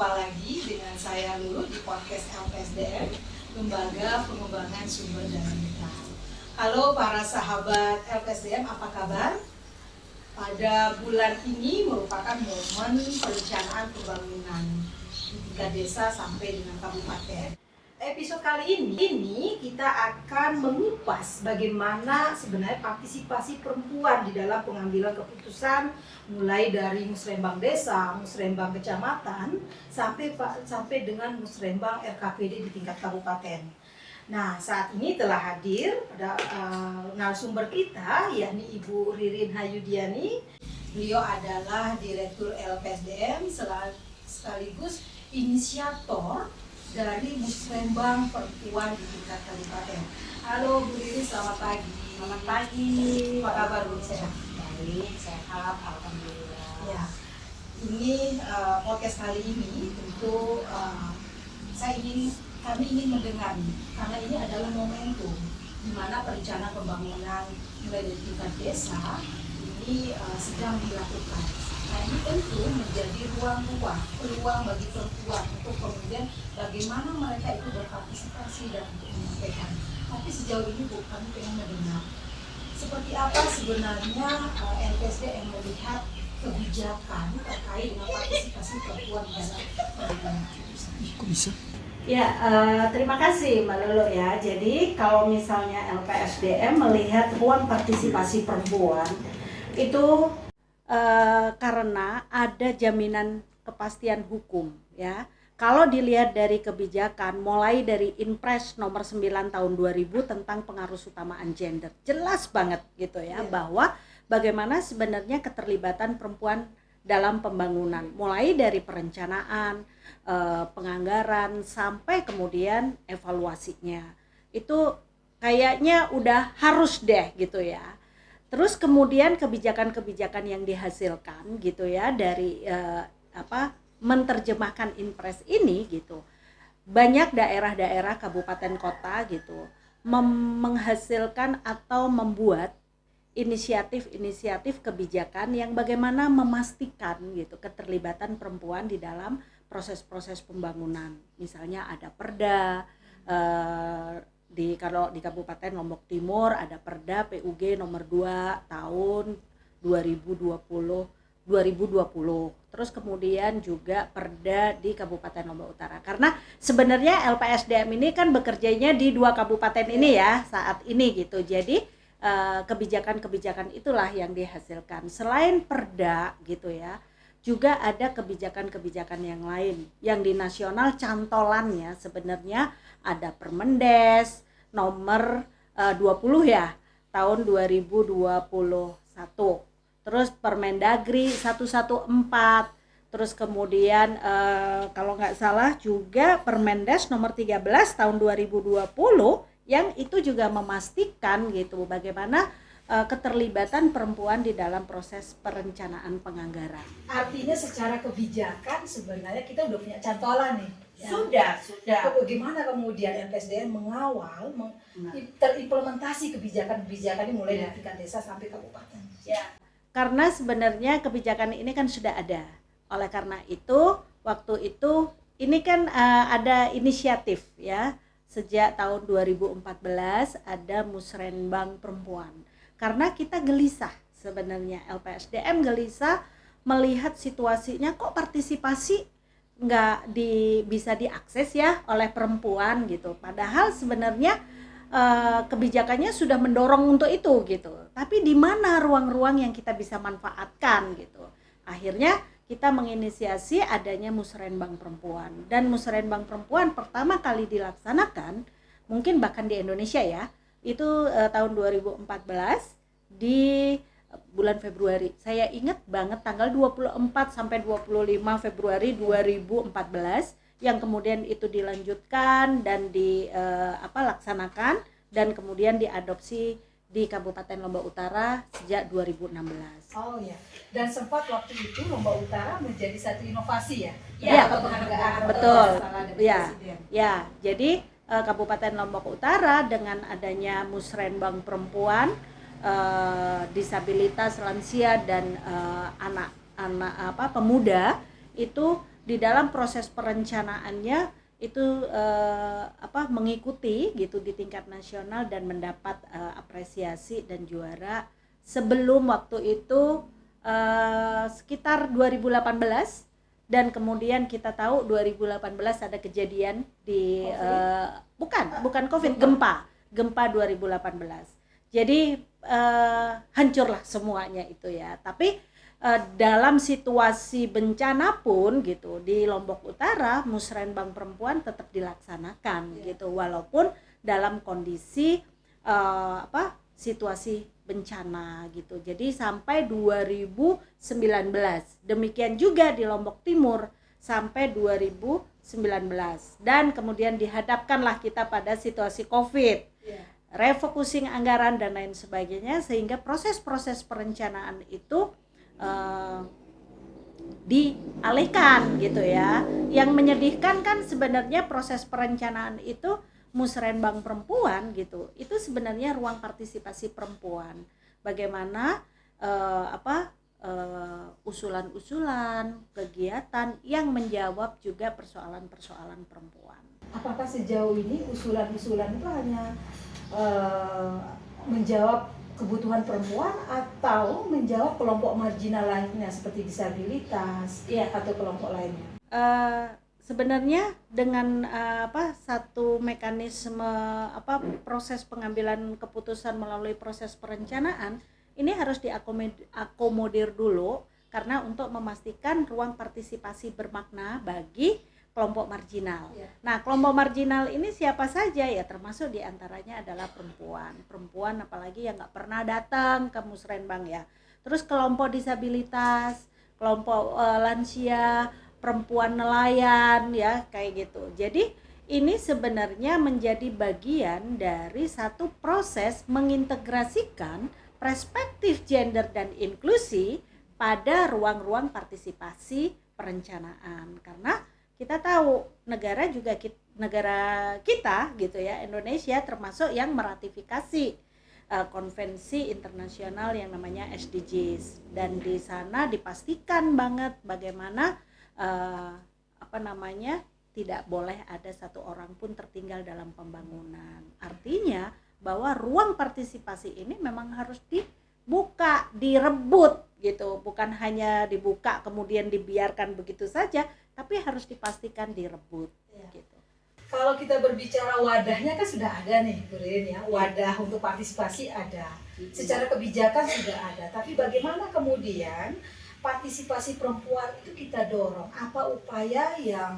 Jumpa lagi dengan saya Lulu di podcast LPSDM, Lembaga Pengembangan Sumber Daya Mineral. Halo para sahabat LPSDM, apa kabar? Pada bulan ini merupakan momen perencanaan pembangunan di tingkat desa sampai dengan kabupaten. Episode kali ini kita akan mengupas bagaimana sebenarnya partisipasi perempuan di dalam pengambilan keputusan, mulai dari musrembang desa, musrembang kecamatan, sampai dengan musrembang RKPD di tingkat kabupaten. Nah, saat ini telah hadir pada narasumber kita, yakni Ibu Ririn Hayudiani. Beliau adalah Direktur LPSDM sekaligus inisiator dari musrembang perempuan di tingkat kabupaten. Halo Bu Ririn, selamat pagi. Selamat pagi. Apa kabar Bu? Sehat? Baik, sehat, alhamdulillah. Ya, ini podcast kali ini tentu kami ingin mendengar, karena ini adalah momentum di mana perencanaan pembangunan mulai dari tingkat desa ini sedang dilakukan. Nah, ini tentu menjadi peluang bagi perempuan untuk kemudian bagaimana mereka itu berpartisipasi dan untuk menyampaikan. Tapi sejauh ini Bu, kami ingin mendengar seperti apa sebenarnya LPSD yang melihat kebijakan terkait dengan partisipasi perempuan dalam pembangunan. Kok bisa? Ya, terima kasih Mbak Lulu ya. Jadi kalau misalnya LPSDM melihat ruang partisipasi perempuan itu karena ada jaminan kepastian hukum ya. Kalau dilihat dari kebijakan mulai dari Inpres nomor 9 tahun 2000 tentang pengarusutamaan gender, jelas banget gitu ya, bahwa bagaimana sebenarnya keterlibatan perempuan dalam pembangunan, mulai dari perencanaan, penganggaran sampai kemudian evaluasinya. Itu kayaknya udah harus deh gitu ya. Terus kemudian kebijakan-kebijakan yang dihasilkan gitu ya dari menerjemahkan Inpres ini gitu. Banyak daerah-daerah kabupaten kota gitu menghasilkan atau membuat inisiatif-inisiatif kebijakan yang bagaimana memastikan gitu keterlibatan perempuan di dalam proses-proses pembangunan. Misalnya ada Perda kalau di Kabupaten Lombok Timur ada Perda PUG nomor 2 tahun 2020. Terus kemudian juga Perda di Kabupaten Lombok Utara. Karena sebenarnya LPSDM ini kan bekerjanya di 2 kabupaten ini ya saat ini gitu. Jadi kebijakan-kebijakan itulah yang dihasilkan. Selain Perda gitu ya, juga ada kebijakan-kebijakan yang lain. Yang di nasional cantolannya sebenarnya ada Permendes nomor 20 ya tahun 2021. Terus Permendagri 114. Terus kemudian kalau nggak salah juga Permendes nomor 13 tahun 2020 yang itu juga memastikan gitu bagaimana keterlibatan perempuan di dalam proses perencanaan penganggaran. Artinya secara kebijakan sebenarnya kita udah punya cantolan nih. Sudah. Bagaimana kemudian LPSDM mengawal terimplementasi kebijakan-kebijakan ini mulai dari tingkat desa sampai kabupaten? Ya. Karena sebenarnya kebijakan ini kan sudah ada. Oleh karena itu, waktu itu ini kan ada inisiatif ya. Sejak tahun 2014 ada musrenbang perempuan. Karena kita gelisah sebenarnya, LPSDM gelisah melihat situasinya kok partisipasi nggak bisa diakses ya oleh perempuan gitu. Padahal sebenarnya kebijakannya sudah mendorong untuk itu gitu. Tapi di mana ruang-ruang yang kita bisa manfaatkan gitu. Akhirnya kita menginisiasi adanya musrenbang perempuan. Dan musrenbang perempuan pertama kali dilaksanakan mungkin bahkan di Indonesia ya. Itu tahun 2014 di bulan Februari. Saya ingat banget tanggal 24 sampai 25 Februari 2014 yang kemudian itu dilanjutkan dan dilaksanakan dan kemudian diadopsi di Kabupaten Lombok Utara sejak 2016. Oh ya, dan sempat waktu itu Lombok Utara menjadi satu inovasi ya? Iya, betul. Ya. Ya, jadi Kabupaten Lombok Utara dengan adanya musrenbang perempuan, disabilitas, lansia dan anak-anak pemuda itu di dalam proses perencanaannya itu mengikuti gitu di tingkat nasional dan mendapat apresiasi dan juara. Sebelum waktu itu sekitar 2018, dan kemudian kita tahu 2018 ada kejadian di bukan COVID, gempa 2018. Jadi hancurlah semuanya itu ya. Tapi dalam situasi bencana pun gitu di Lombok Utara Musrenbang Perempuan tetap dilaksanakan gitu, walaupun dalam kondisi situasi bencana gitu. Jadi sampai 2019. Demikian juga di Lombok Timur sampai 2019. Dan kemudian dihadapkanlah kita pada situasi Covid. Refocusing anggaran dan lain sebagainya, sehingga proses-proses perencanaan itu dialihkan gitu ya. Yang menyedihkan kan sebenarnya proses perencanaan itu Musrenbang Perempuan gitu, itu sebenarnya ruang partisipasi perempuan. Bagaimana usulan-usulan, kegiatan yang menjawab juga persoalan-persoalan perempuan. Apakah sejauh ini usulan-usulan itu hanya menjawab kebutuhan perempuan atau menjawab kelompok marginal lainnya seperti disabilitas atau kelompok lainnya? Sebenarnya dengan satu mekanisme proses pengambilan keputusan melalui proses perencanaan ini harus diakomodir dulu, karena untuk memastikan ruang partisipasi bermakna bagi kelompok marginal. Nah, kelompok marginal ini siapa saja ya, termasuk diantaranya adalah perempuan apalagi yang nggak pernah datang ke Musrenbang ya. Terus kelompok disabilitas, kelompok lansia, perempuan nelayan ya, kayak gitu. Jadi ini sebenarnya menjadi bagian dari satu proses mengintegrasikan perspektif gender dan inklusi pada ruang-ruang partisipasi perencanaan. Karena kita tahu negara kita gitu ya, Indonesia termasuk yang meratifikasi konvensi internasional yang namanya SDGs, dan di sana dipastikan banget bagaimana tidak boleh ada satu orang pun tertinggal dalam pembangunan. Artinya bahwa ruang partisipasi ini memang harus dibuka, direbut gitu, bukan hanya dibuka kemudian dibiarkan begitu saja, tapi harus dipastikan direbut gitu. Kalau kita berbicara wadahnya kan sudah ada nih, Bu Rin ya, wadah untuk partisipasi ada, secara kebijakan sudah ada, tapi bagaimana kemudian partisipasi perempuan itu kita dorong? Apa upaya yang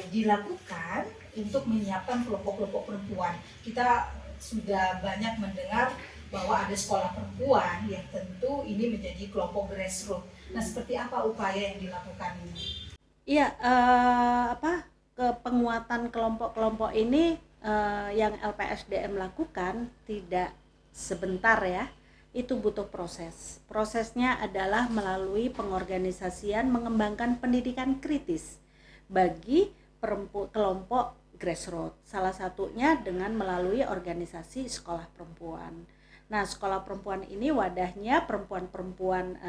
dilakukan untuk menyiapkan kelompok-kelompok perempuan? Kita sudah banyak mendengar bahwa ada sekolah perempuan yang tentu ini menjadi kelompok grassroots. Nah, seperti apa upaya yang dilakukan ini? Iya, penguatan kelompok-kelompok ini yang LPSDM lakukan tidak sebentar ya. Itu butuh proses. Prosesnya adalah melalui pengorganisasian mengembangkan pendidikan kritis bagi kelompok grassroots. Salah satunya dengan melalui organisasi sekolah perempuan. Nah, sekolah perempuan ini wadahnya perempuan-perempuan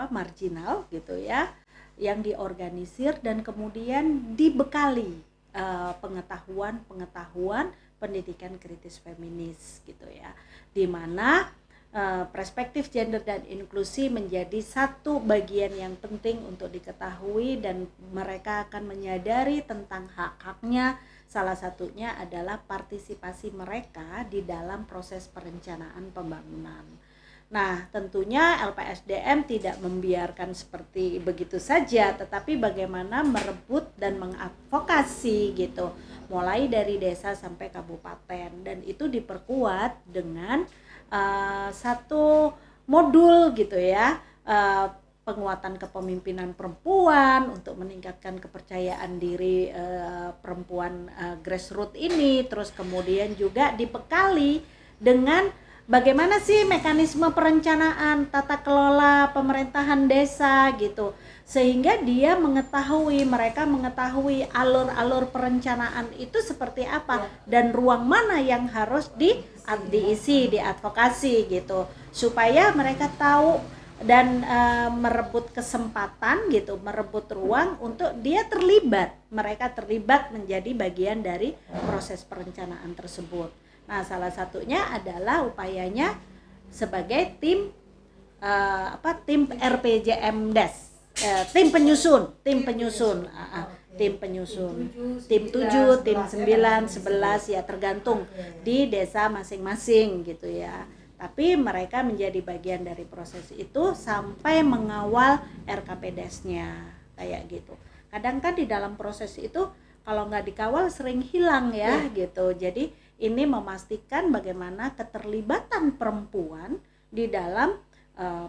marginal gitu ya, yang diorganisir dan kemudian dibekali pengetahuan pendidikan kritis feminis gitu ya, di mana perspektif gender dan inklusi menjadi satu bagian yang penting untuk diketahui, dan mereka akan menyadari tentang hak-haknya. Salah satunya adalah partisipasi mereka di dalam proses perencanaan pembangunan. Nah, tentunya LPSDM tidak membiarkan seperti begitu saja, tetapi bagaimana merebut dan mengadvokasi gitu, mulai dari desa sampai kabupaten, dan itu diperkuat dengan satu modul gitu ya, penguatan kepemimpinan perempuan untuk meningkatkan kepercayaan diri perempuan grassroots ini. Terus kemudian juga dibekali dengan bagaimana sih mekanisme perencanaan tata kelola pemerintahan desa gitu, sehingga mereka mengetahui alur-alur perencanaan itu seperti apa dan ruang mana yang harus diisi, diadvokasi gitu, supaya mereka tahu dan merebut kesempatan gitu, merebut ruang untuk dia terlibat, mereka terlibat menjadi bagian dari proses perencanaan tersebut. Nah, salah satunya adalah upayanya sebagai tim tim RPJMDes, tim penyusun, tim penyusun, tim 7, tim 9, 11 ya tergantung di desa masing-masing gitu ya. Tapi mereka menjadi bagian dari proses itu sampai mengawal RKPDes-nya kayak gitu. Kadang kan di dalam proses itu kalau nggak dikawal sering hilang ya gitu. Jadi ini memastikan bagaimana keterlibatan perempuan di dalam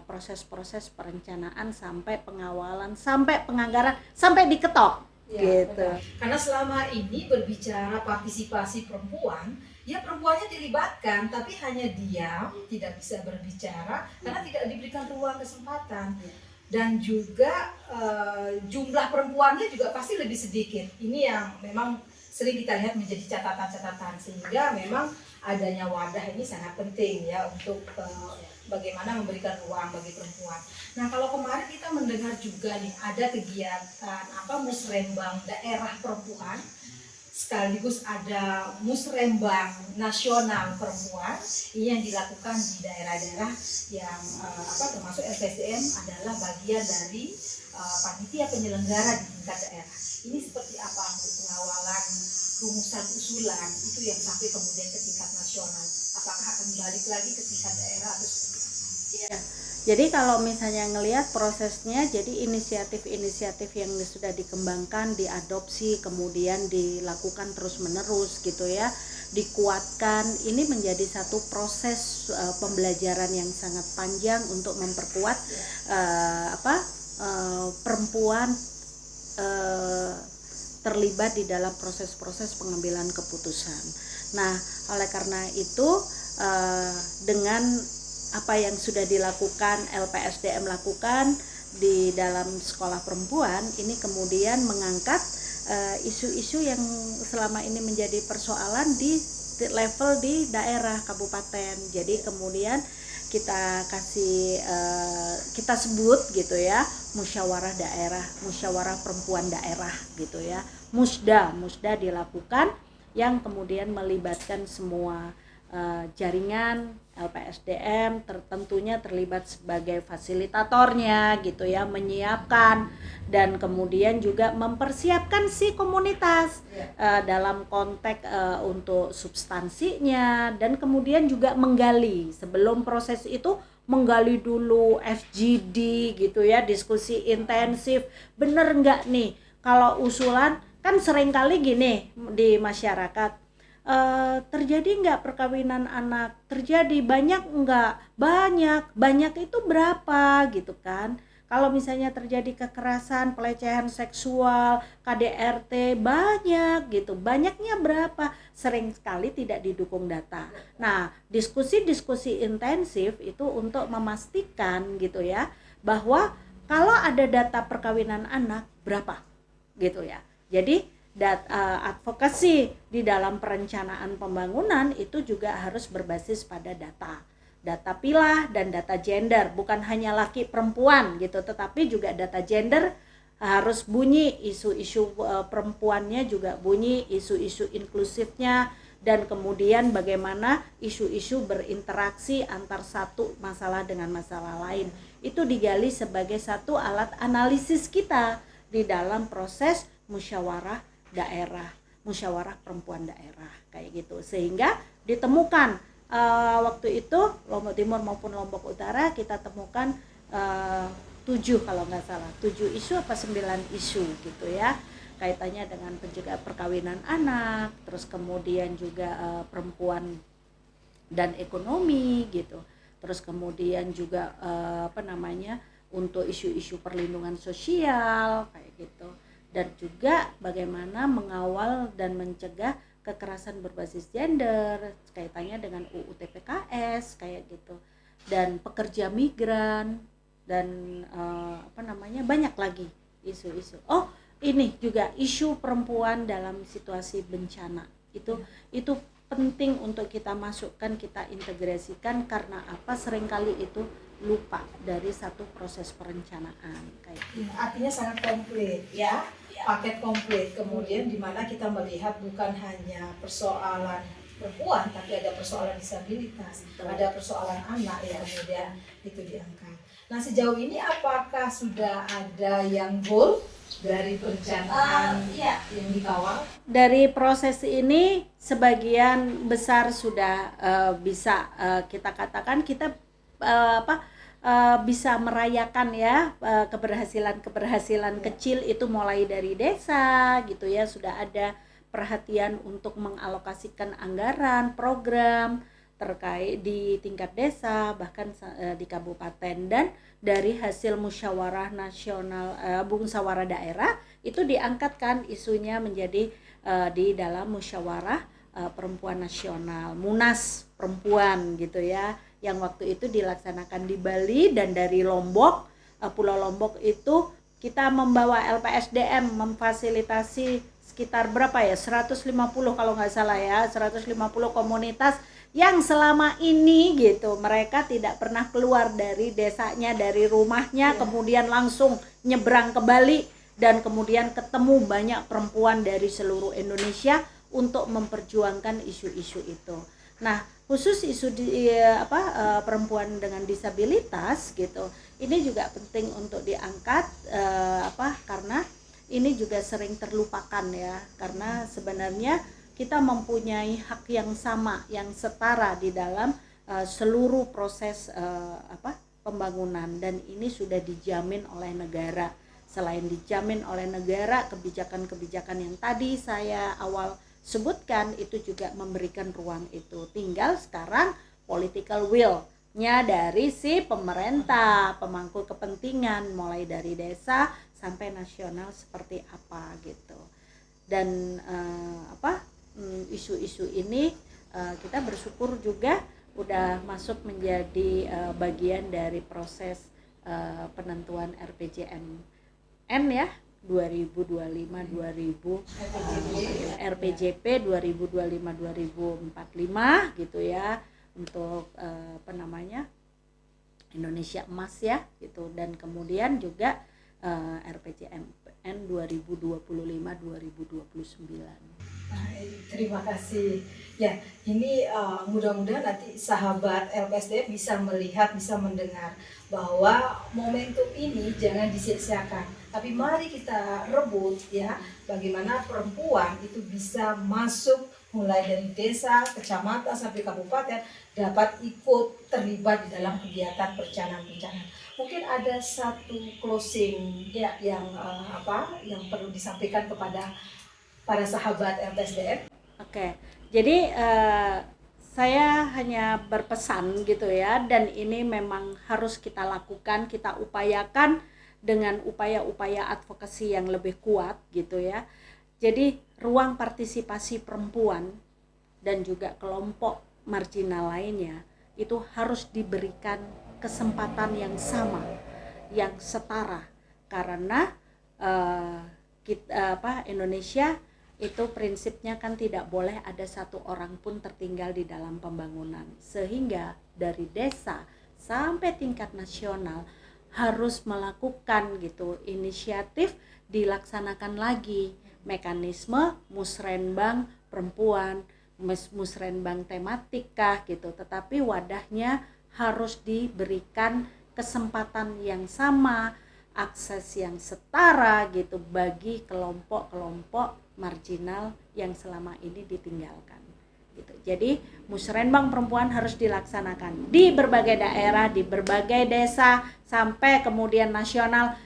proses-proses perencanaan sampai pengawalan, sampai penganggaran, sampai diketok gitu. Benar. Karena selama ini berbicara partisipasi perempuan, ya perempuannya dilibatkan, tapi hanya diam, tidak bisa berbicara karena tidak diberikan ruang kesempatan. Dan juga jumlah perempuannya juga pasti lebih sedikit. Ini yang memang sering kita lihat menjadi catatan-catatan, sehingga memang adanya wadah ini sangat penting ya untuk bagaimana memberikan ruang bagi perempuan. Nah, kalau kemarin kita mendengar juga nih ada kegiatan musrembang daerah perempuan, sekaligus ada musrembang nasional perempuan. Ini yang dilakukan di daerah-daerah yang termasuk LPSDM adalah bagian dari panitia penyelenggara di tingkat daerah. Ini seperti apa pengawalan rumusan usulan itu yang sampai kemudian ke tingkat nasional? Apakah akan balik lagi ke tingkat daerah atau seperti apa? Ya. Jadi kalau misalnya ngelihat prosesnya, jadi inisiatif-inisiatif yang sudah dikembangkan, diadopsi, kemudian dilakukan terus-menerus gitu ya, dikuatkan, ini menjadi satu proses pembelajaran yang sangat panjang untuk memperkuat perempuan terlibat di dalam proses-proses pengambilan keputusan. Nah, oleh karena itu dengan apa yang sudah dilakukan LPSDM lakukan di dalam sekolah perempuan, ini kemudian mengangkat isu-isu yang selama ini menjadi persoalan di level di daerah kabupaten. Jadi kemudian kita kasih kita sebut gitu ya, musyawarah daerah, musyawarah perempuan daerah gitu ya, musda dilakukan yang kemudian melibatkan semua jaringan LPSDM, tentunya terlibat sebagai fasilitatornya gitu ya, menyiapkan dan kemudian juga mempersiapkan si komunitas dalam konteks untuk substansinya, dan kemudian juga menggali sebelum proses itu, menggali dulu FGD gitu ya, diskusi intensif, bener nggak nih kalau usulan kan seringkali gini di masyarakat, terjadi nggak perkawinan anak, terjadi banyak nggak, banyak itu berapa gitu kan. Kalau misalnya terjadi kekerasan, pelecehan seksual, KDRT banyak gitu, banyaknya berapa, sering sekali tidak didukung data. Nah, diskusi intensif itu untuk memastikan gitu ya, bahwa kalau ada data perkawinan anak berapa gitu ya. Jadi advokasi di dalam perencanaan pembangunan itu juga harus berbasis pada data pilah dan data gender, bukan hanya laki perempuan gitu, tetapi juga data gender harus bunyi, isu-isu perempuannya juga bunyi, isu-isu inklusifnya, dan kemudian bagaimana isu-isu berinteraksi antar satu masalah dengan masalah lain, itu digali sebagai satu alat analisis kita di dalam proses musyawarah daerah, musyawarah perempuan daerah kayak gitu, sehingga ditemukan waktu itu Lombok Timur maupun Lombok Utara kita temukan 7 kalau nggak salah, 7 isu apa 9 isu gitu ya, kaitannya dengan pencegahan perkawinan anak, terus kemudian juga perempuan dan ekonomi gitu, terus kemudian juga untuk isu-isu perlindungan sosial kayak gitu, dan juga bagaimana mengawal dan mencegah kekerasan berbasis gender kaitannya dengan UU TPKS kayak gitu, dan pekerja migran, dan banyak lagi isu-isu. Ini juga isu perempuan dalam situasi bencana, itu penting untuk kita masukkan, kita integrasikan. Karena apa? Seringkali itu lupa dari satu proses perencanaan kayak gitu. Artinya sangat komplit ya, paket komplit. Kemudian di mana kita melihat bukan hanya persoalan perempuan, tapi ada persoalan disabilitas, ada persoalan anak yang kemudian itu diangkat. Nah, sejauh ini apakah sudah ada yang goal dari perencanaan yang dikawal? Dari proses ini sebagian besar sudah bisa kita katakan kita bisa merayakan ya keberhasilan kecil itu mulai dari desa gitu ya, sudah ada perhatian untuk mengalokasikan anggaran program terkait di tingkat desa bahkan di kabupaten, dan dari hasil musyawarah nasional musyawarah daerah itu diangkatkan isunya menjadi di dalam musyawarah perempuan nasional, Munas perempuan gitu ya, yang waktu itu dilaksanakan di Bali. Dan dari Lombok, Pulau Lombok itu kita membawa LPSDM memfasilitasi sekitar berapa ya, 150 kalau nggak salah ya, 150 komunitas yang selama ini gitu mereka tidak pernah keluar dari desanya, dari rumahnya, kemudian langsung nyebrang ke Bali, dan kemudian ketemu banyak perempuan dari seluruh Indonesia untuk memperjuangkan isu-isu itu. Nah, khusus isu perempuan dengan disabilitas gitu, ini juga penting untuk diangkat karena ini juga sering terlupakan ya, karena sebenarnya kita mempunyai hak yang sama, yang setara di dalam seluruh proses pembangunan, dan ini sudah dijamin oleh negara. Selain dijamin oleh negara, kebijakan-kebijakan yang tadi saya awal sebutkan itu juga memberikan ruang itu. Tinggal sekarang political will-nya dari si pemerintah, pemangku kepentingan, mulai dari desa sampai nasional seperti apa gitu. Dan isu-isu ini kita bersyukur juga udah masuk menjadi bagian dari proses penentuan RPJMN ya 2025 RPJP 2025-2045 gitu ya, untuk Indonesia Emas ya gitu, dan kemudian juga RPJMN 2025-2029. Terima kasih. Ya, ini mudah-mudahan nanti sahabat LPSDM bisa melihat, bisa mendengar bahwa momentum ini jangan disia-siakan. Tapi mari kita rebut ya, bagaimana perempuan itu bisa masuk mulai dari desa, kecamatan sampai kabupaten dapat ikut terlibat di dalam kegiatan perencanaan. Mungkin ada satu closing ya yang perlu disampaikan kepada para sahabat LPSDM. Oke, jadi saya hanya berpesan gitu ya, dan ini memang harus kita lakukan, kita upayakan dengan upaya-upaya advokasi yang lebih kuat gitu ya. Jadi ruang partisipasi perempuan dan juga kelompok marginal lainnya itu harus diberikan kesempatan yang sama, yang setara, karena Indonesia itu prinsipnya kan tidak boleh ada satu orang pun tertinggal di dalam pembangunan, sehingga dari desa sampai tingkat nasional harus melakukan gitu inisiatif, dilaksanakan lagi mekanisme musrenbang perempuan, musrenbang tematik kah gitu, tetapi wadahnya harus diberikan kesempatan yang sama, akses yang setara gitu bagi kelompok-kelompok marginal yang selama ini ditinggalkan gitu. Jadi musrenbang perempuan harus dilaksanakan di berbagai daerah, di berbagai desa sampai kemudian nasional.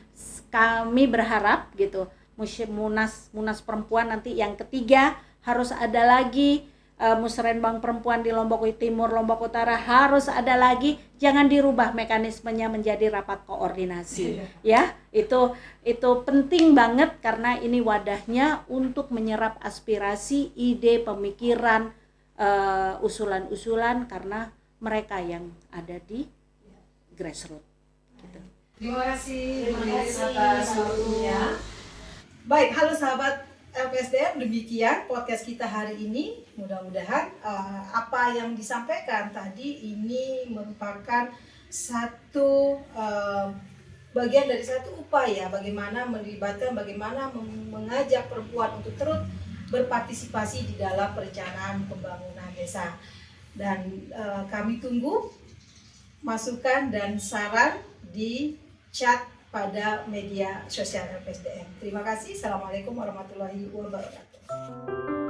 Kami berharap gitu Munas perempuan nanti yang ketiga harus ada lagi, musrenbang perempuan di Lombok Timur, Lombok Utara harus ada lagi. Jangan dirubah mekanismenya menjadi rapat koordinasi ya. Itu penting banget, karena ini wadahnya untuk menyerap aspirasi, ide, pemikiran, usulan-usulan, karena mereka yang ada di grassroots gitu. Terima kasih atas waktunya. Baik, halo sahabat LPSDM, demikian podcast kita hari ini. Mudah-mudahan apa yang disampaikan tadi ini merupakan satu bagian dari satu upaya bagaimana melibatkan, bagaimana mengajak perempuan untuk terus berpartisipasi di dalam perencanaan pembangunan desa. Dan kami tunggu masukan dan saran di chat pada media sosial LPSDM. Terima kasih. Assalamualaikum warahmatullahi wabarakatuh.